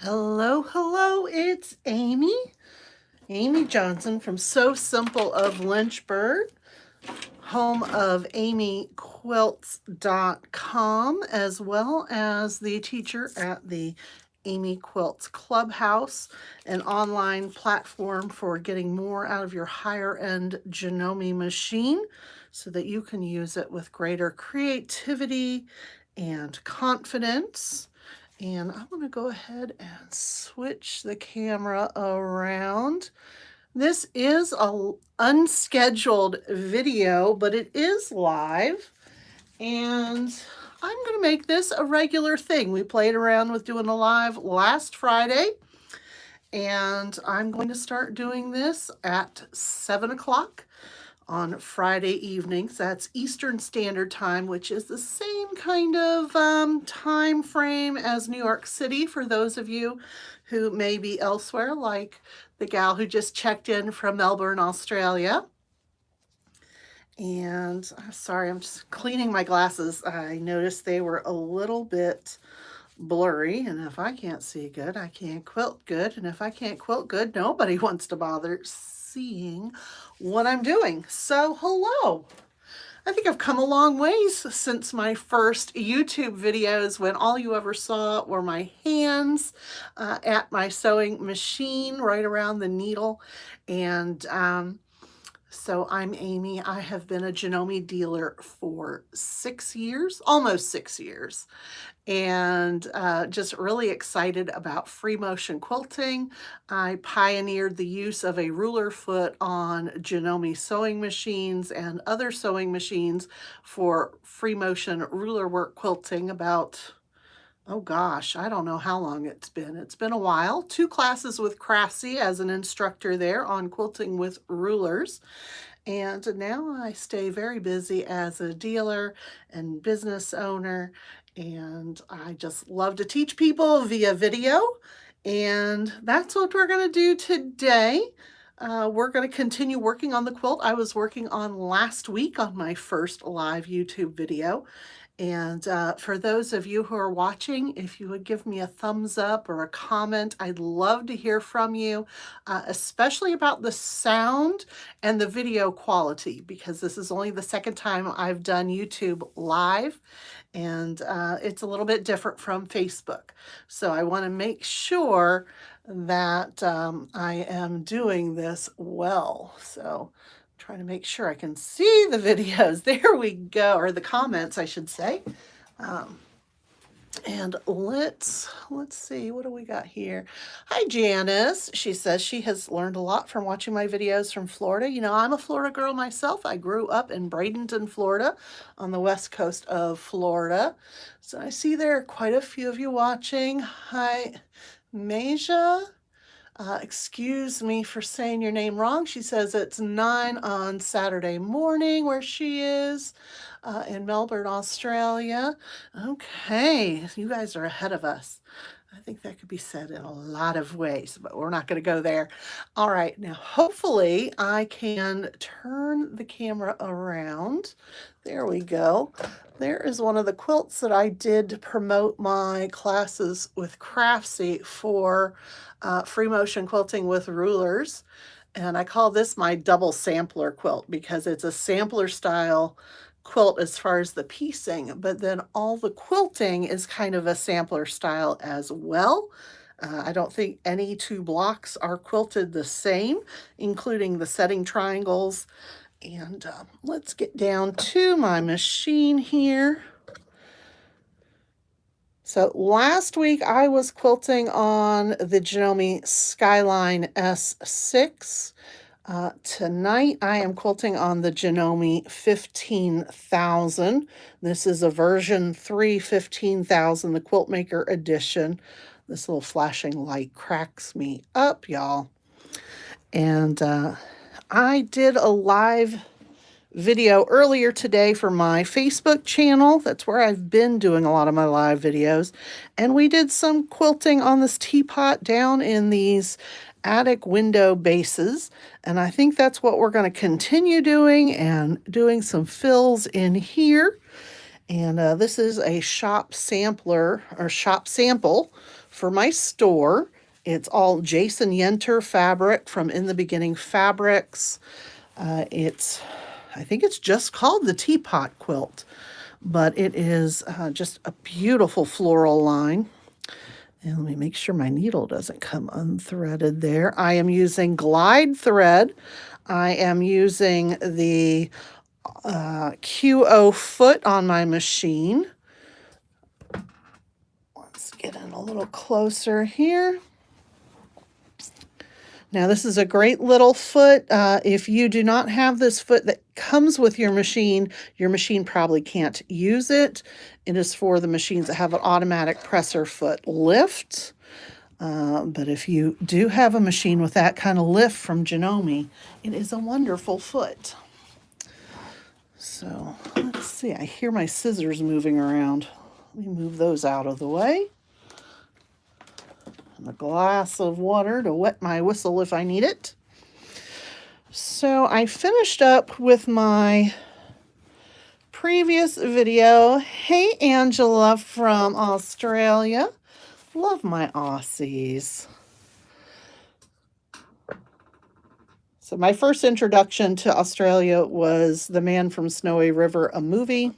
Hello, hello, it's Amy Johnson from So Simple of Lynchburg, home of amyquilts.com, as well as the teacher at the Amy Quilts Clubhouse, an online platform for getting more out of your higher end Janome machine so that you can use it with greater creativity and confidence. And I'm going to go ahead and switch the camera around. This is a unscheduled video, but it is live. And I'm going to make this a regular thing. We played around with doing a live last Friday. And I'm going to start doing this at 7 o'clock on Friday evenings. That's Eastern Standard Time, which is the same kind of time frame as New York City for those of you who may be elsewhere, like the gal who just checked in from Melbourne, Australia. And sorry, I'm just cleaning my glasses. I noticed they were a little bit blurry, and if I can't see good, I can't quilt good, and if I can't quilt good, nobody wants to bother seeing what I'm doing. So hello. I think I've come a long ways since my first YouTube videos when all you ever saw were my hands at my sewing machine right around the needle. And so I'm Amy. I have been a Janome dealer for 6 years, almost 6 years, and just really excited about free motion quilting. I pioneered the use of a ruler foot on Janome sewing machines and other sewing machines for free motion ruler work quilting about, oh gosh, I don't know how long it's been. It's been a while. 2 classes with Craftsy as an instructor there on quilting with rulers. And now I stay very busy as a dealer and business owner. And I just love to teach people via video. And that's what we're going to do today. We're going to continue working on the quilt I was working on last week on my first live YouTube video. And for those of you who are watching, if you would give me a thumbs up or a comment, I'd love to hear from you, especially about the sound and the video quality, because this is only the second time I've done YouTube live, and it's a little bit different from Facebook. So I want to make sure that I am doing this well. So trying to make sure I can see the videos. There we go, or the comments, I should say. And let's see, what do we got here? Hi, Janice. She says she has learned a lot from watching my videos from Florida. You know, I'm a Florida girl myself. I grew up in Bradenton, Florida, on the west coast of Florida. So I see there are quite a few of you watching. Hi, Maja. Excuse me for saying your name wrong. She says it's 9 on Saturday morning where she is in Melbourne, Australia. Okay, you guys are ahead of us. I think that could be said in a lot of ways, but we're not going to go there. All right, now hopefully I can turn the camera around. There we go. There is one of the quilts that I did to promote my classes with Craftsy for free motion quilting with rulers. And I call this my double sampler quilt because it's a sampler style quilt as far as the piecing, but then all the quilting is kind of a sampler style as well. I don't think any 2 blocks are quilted the same, including the setting triangles. And let's get down to my machine here. So last week I was quilting on the Janome Skyline S6. Tonight I am quilting on the Janome 15,000. This is a version 3 15,000, the Quilt Maker edition. This little flashing light cracks me up, y'all. And I did a live video earlier today for my Facebook channel. That's where I've been doing a lot of my live videos. And we did some quilting on this teapot down in these attic window bases. And I think that's what we're going to continue doing, and doing some fills in here. And this is a shop sampler or shop sample for my store. It's all Jason Yenter fabric from In the Beginning Fabrics. I think it's just called the Teapot Quilt, but it is just a beautiful floral line. And let me make sure my needle doesn't come unthreaded there. I am using glide thread. I am using the QO foot on my machine. Let's get in a little closer here. Now this is a great little foot. If you do not have this foot that comes with your machine probably can't use it. It is for the machines that have an automatic presser foot lift. But if you do have a machine with that kind of lift from Janome, it is a wonderful foot. So let's see, I hear my scissors moving around. Let me move those out of the way. And a glass of water to wet my whistle if I need it. So I finished up with my previous video. Hey, Angela from Australia. Love my Aussies. So my first introduction to Australia was The Man from Snowy River, a movie.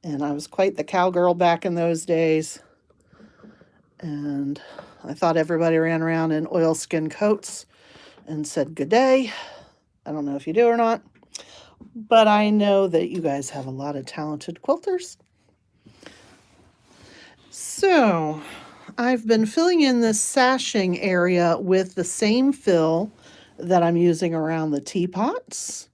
And I was quite the cowgirl back in those days. And I thought everybody ran around in oilskin coats and said good day. I don't know if you do or not, but I know that you guys have a lot of talented quilters. So I've been filling in this sashing area with the same fill that I'm using around the teapots.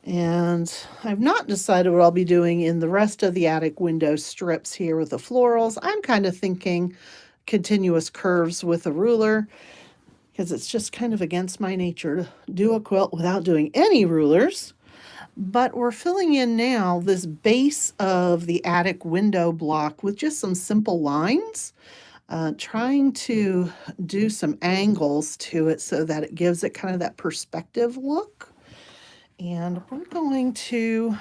And I've not decided what I'll be doing in the rest of the attic window strips here with the florals. I'm kind of thinking continuous curves with a ruler because it's just kind of against my nature to do a quilt without doing any rulers. But we're filling in now this base of the attic window block with just some simple lines, trying to do some angles to it so that it gives it kind of that perspective look. And we're going to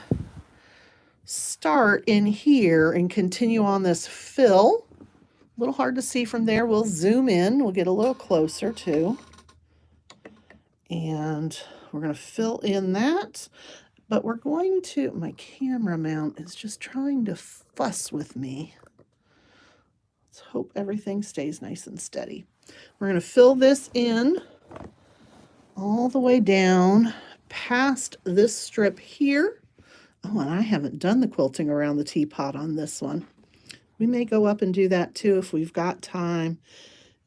start in here and continue on this fill. A little hard to see from there. We'll zoom in. We'll get a little closer too. And we're going to fill in that. But we're going to, my camera mount is just trying to fuss with me. Let's hope everything stays nice and steady. We're going to fill this in all the way down past this strip here. Oh, and I haven't done the quilting around the teapot on this one. We may go up and do that too if we've got time.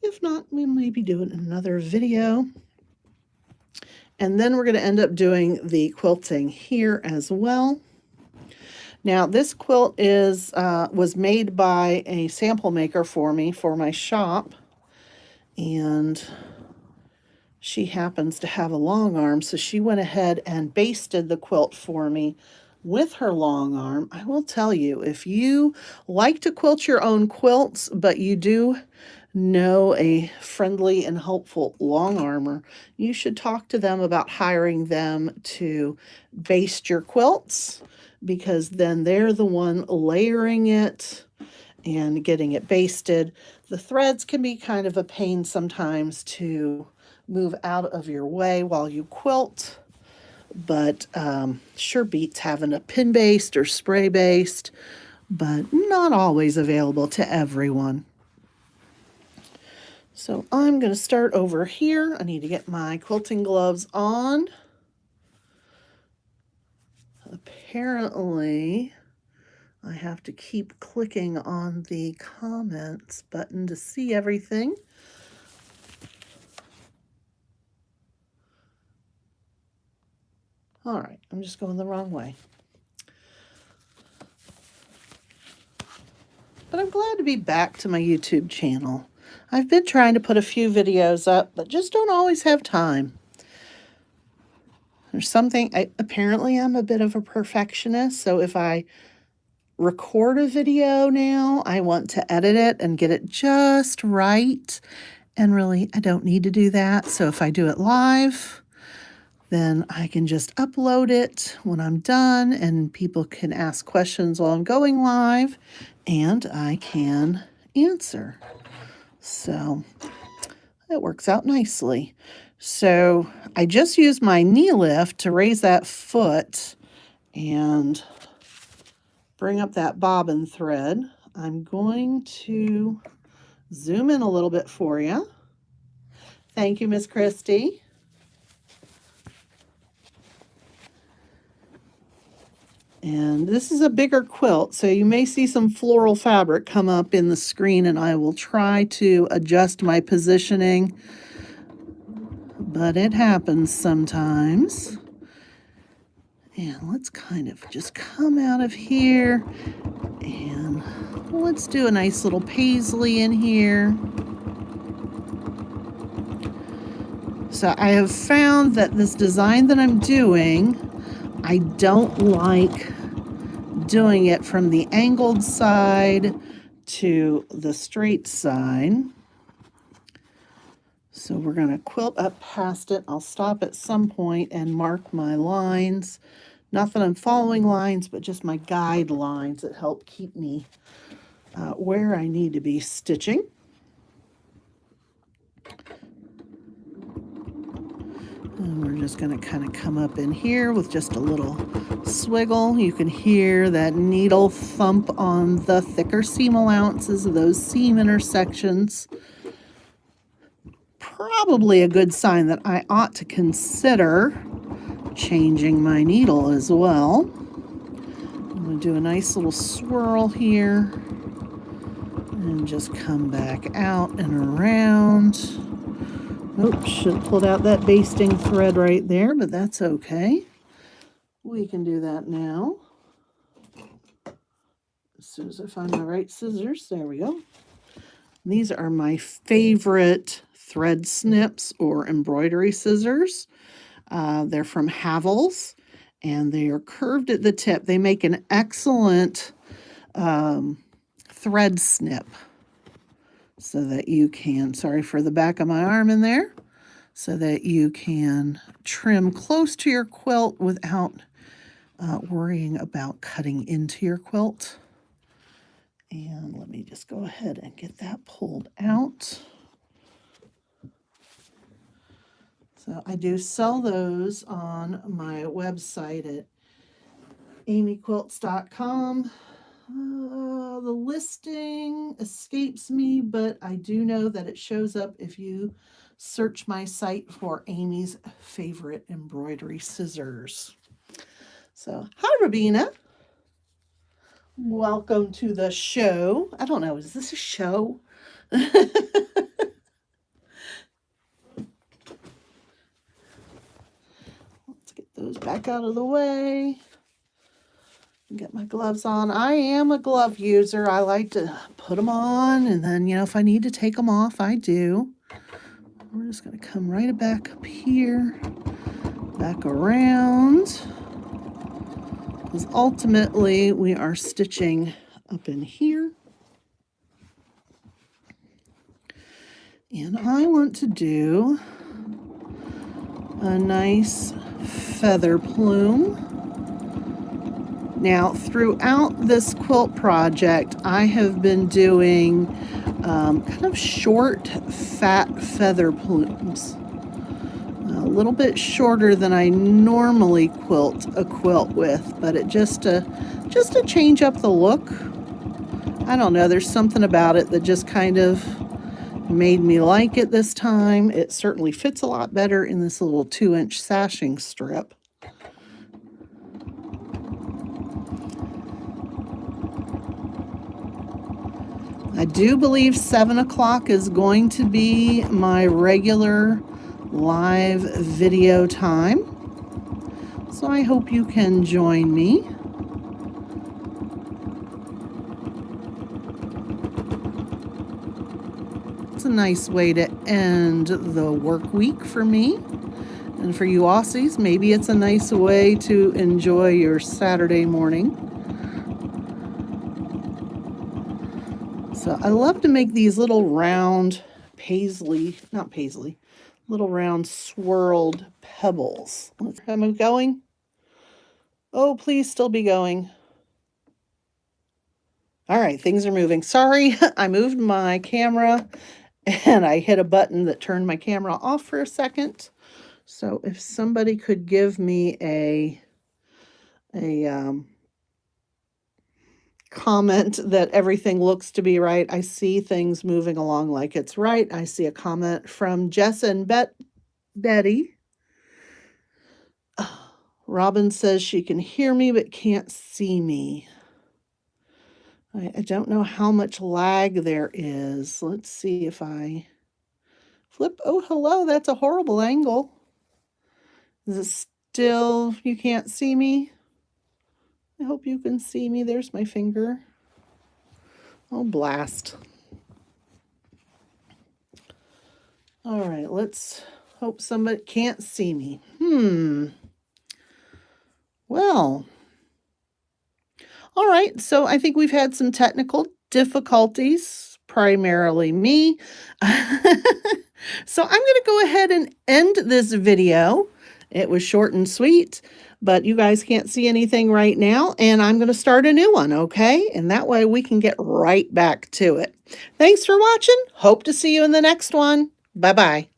If not, we may be doing another video. And then we're going to end up doing the quilting here as well. Now, this quilt was made by a sample maker for me for my shop. And she happens to have a long arm, so she went ahead and basted the quilt for me with her long arm. I will tell you, if you like to quilt your own quilts, but you do know a friendly and helpful long armer, you should talk to them about hiring them to baste your quilts, because then they're the one layering it and getting it basted. The threads can be kind of a pain sometimes to move out of your way while you quilt, but sure beats having a pin based or spray based, but not always available to everyone. So I'm going to start over here. I need to get my quilting gloves on. Apparently, I have to keep clicking on the comments button to see everything. All right, I'm just going the wrong way. But I'm glad to be back to my YouTube channel. I've been trying to put a few videos up, but just don't always have time. There's something, apparently I'm a bit of a perfectionist, so if I record a video now, I want to edit it and get it just right. And really, I don't need to do that. So if I do it live, then I can just upload it when I'm done, and people can ask questions while I'm going live, and I can answer. So it works out nicely. So I just used my knee lift to raise that foot and bring up that bobbin thread. I'm going to zoom in a little bit for you. Thank you, Miss Christie. And this is a bigger quilt, so you may see some floral fabric come up in the screen, and I will try to adjust my positioning, but it happens sometimes. And let's kind of just come out of here, and let's do a nice little paisley in here. So I have found that this design that I'm doing, I don't like doing it from the angled side to the straight side. So we're going to quilt up past it. I'll stop at some point and mark my lines. Not that I'm following lines, but just my guidelines that help keep me where I need to be stitching. And we're just going to kind of come up in here with just a little swiggle. You can hear that needle thump on the thicker seam allowances of those seam intersections. Probably a good sign that I ought to consider changing my needle as well. I'm going to do a nice little swirl here and just come back out and around. Oops, should have pulled out that basting thread right there, but that's okay. We can do that now. As soon as I find my right scissors, there we go. These are my favorite thread snips or embroidery scissors. They're from Havells, and they are curved at the tip. They make an excellent thread snip so that you can, sorry for the back of my arm in there, so that you can trim close to your quilt without worrying about cutting into your quilt. And let me just go ahead and get that pulled out. So I do sell those on my website at amyquilts.com. The listing escapes me, but I do know that it shows up if you search my site for Amy's favorite embroidery scissors. So, hi, Rabina. Welcome to the show. I don't know, is this a show? Let's get those back out of the way. Get my gloves on. I am a glove user. I like to put them on, and then, if I need to take them off, I do. We're just going to come right back up here, back around, because ultimately we are stitching up in here. And I want to do a nice feather plume. Now, throughout this quilt project, I have been doing kind of short, fat feather plumes. A little bit shorter than I normally quilt a quilt with, but it just to change up the look. I don't know, there's something about it that just kind of made me like it this time. It certainly fits a lot better in this little 2-inch sashing strip. I do believe 7 o'clock is going to be my regular live video time. So I hope you can join me. It's a nice way to end the work week for me. And for you Aussies, maybe it's a nice way to enjoy your Saturday morning. So I love to make these little round Little round swirled pebbles. Am I going? Oh, please still be going. All right, things are moving. Sorry, I moved my camera and I hit a button that turned my camera off for a second. So if somebody could give me a comment that everything looks to be right. I see things moving along like it's right. I see a comment from Jess and Betty. Robin says she can hear me but can't see me. I don't know how much lag there is. Let's see if I flip. Oh, hello. That's a horrible angle. Is it still, you can't see me? I hope you can see me. There's my finger. Oh, blast. All right, let's hope somebody can't see me. Well, all right, so I think we've had some technical difficulties, primarily me. So I'm going to go ahead and end this video. It was short and sweet, but you guys can't see anything right now, and I'm going to start a new one, okay? And that way we can get right back to it. Thanks for watching. Hope to see you in the next one. Bye-bye.